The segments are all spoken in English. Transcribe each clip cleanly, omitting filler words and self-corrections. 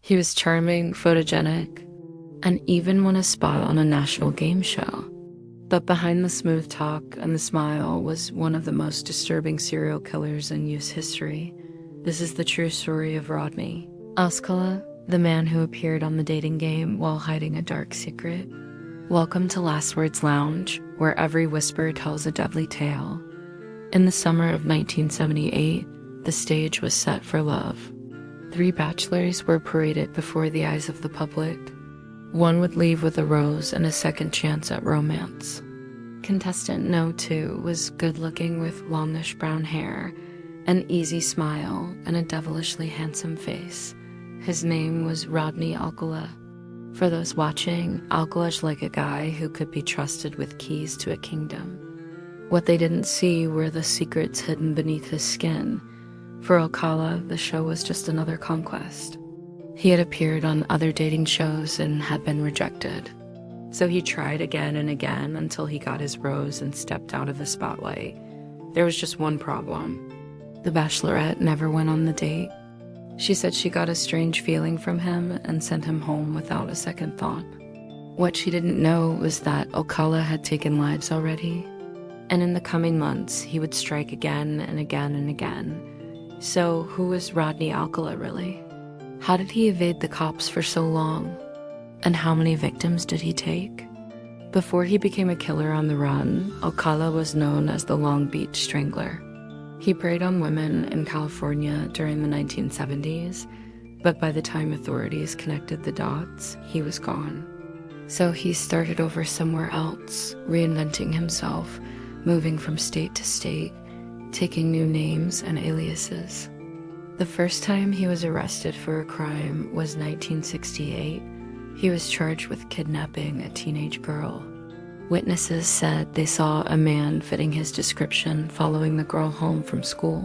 He was charming, photogenic, and even won a spot on a national game show. But behind the smooth talk and the smile was one of the most disturbing serial killers in U.S. history. This is the true story of Rodney Alcala, the man who appeared on the dating game while hiding a dark secret. Welcome to Last Words Lounge, where every whisper tells a deadly tale. In the summer of 1978, the stage was set for love. 3 bachelors were paraded before the eyes of the public. One would leave with a rose and a second chance at romance. Contestant No. 2 was good-looking with longish brown hair, an easy smile, and a devilishly handsome face. His name was Rodney Alcala. For those watching, Alcala's like a guy who could be trusted with keys to a kingdom. What they didn't see were the secrets hidden beneath his skin. For Alcala, the show was just another conquest. He had appeared on other dating shows and had been rejected. So he tried again and again until he got his rose and stepped out of the spotlight. There was just one problem. The bachelorette never went on the date. She said she got a strange feeling from him and sent him home without a second thought. What she didn't know was that Alcala had taken lives already, and in the coming months he would strike again and again and again. So who was Rodney Alcala really? How did he evade the cops for so long? And how many victims did he take? Before he became a killer on the run, Alcala was known as the Long Beach Strangler. He preyed on women in California during the 1970s, but by the time authorities connected the dots, he was gone. So he started over somewhere else, reinventing himself, moving from state to state, taking new names and aliases. The first time he was arrested for a crime was 1968. He was charged with kidnapping a teenage girl. Witnesses said they saw a man fitting his description following the girl home from school.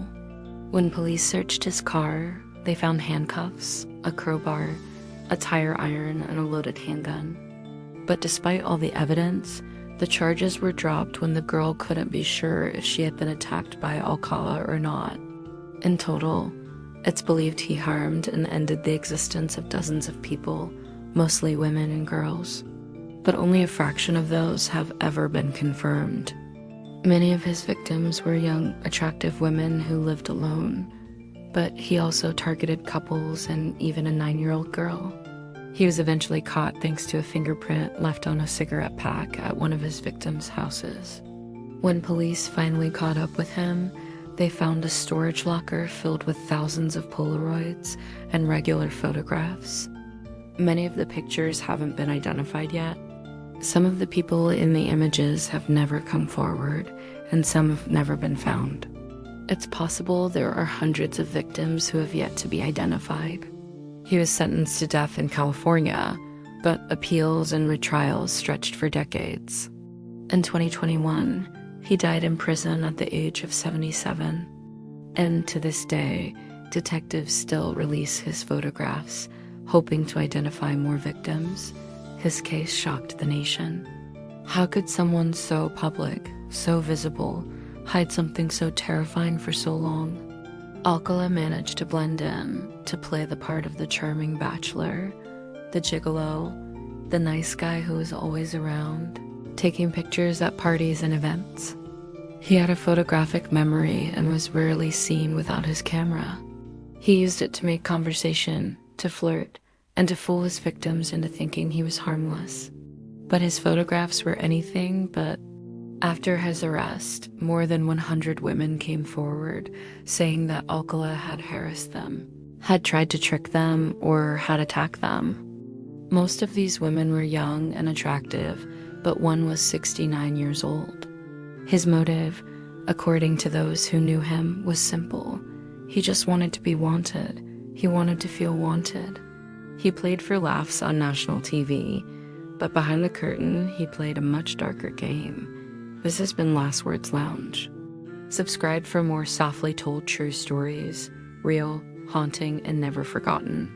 When police searched his car, they found handcuffs, a crowbar, a tire iron, and a loaded handgun. But despite all the evidence, the charges were dropped when the girl couldn't be sure if she had been attacked by Alcala or not. In total, it's believed he harmed and ended the existence of dozens of people, mostly women and girls. But only a fraction of those have ever been confirmed. Many of his victims were young, attractive women who lived alone, but he also targeted couples and even a 9-year-old girl. He was eventually caught thanks to a fingerprint left on a cigarette pack at one of his victims' houses. When police finally caught up with him, they found a storage locker filled with thousands of Polaroids and regular photographs. Many of the pictures haven't been identified yet. Some of the people in the images have never come forward, and some have never been found. It's possible there are hundreds of victims who have yet to be identified. He was sentenced to death in California, but appeals and retrials stretched for decades. In 2021, he died in prison at the age of 77. And to this day, detectives still release his photographs, hoping to identify more victims. His case shocked the nation. How could someone so public, so visible, hide something so terrifying for so long? Alcala managed to blend in, to play the part of the charming bachelor, the gigolo, the nice guy who was always around, taking pictures at parties and events. He had a photographic memory and was rarely seen without his camera. He used it to make conversation, to flirt, and to fool his victims into thinking he was harmless. But his photographs were anything but. After his arrest, more than 100 women came forward, saying that Alcala had harassed them, had tried to trick them, or had attacked them. Most of these women were young and attractive, but one was 69 years old. His motive, according to those who knew him, was simple. He just wanted to be wanted. He wanted to feel wanted. He played for laughs on national TV, but behind the curtain, he played a much darker game. This has been Last Words Lounge. Subscribe for more softly told true stories, real, haunting, and never forgotten.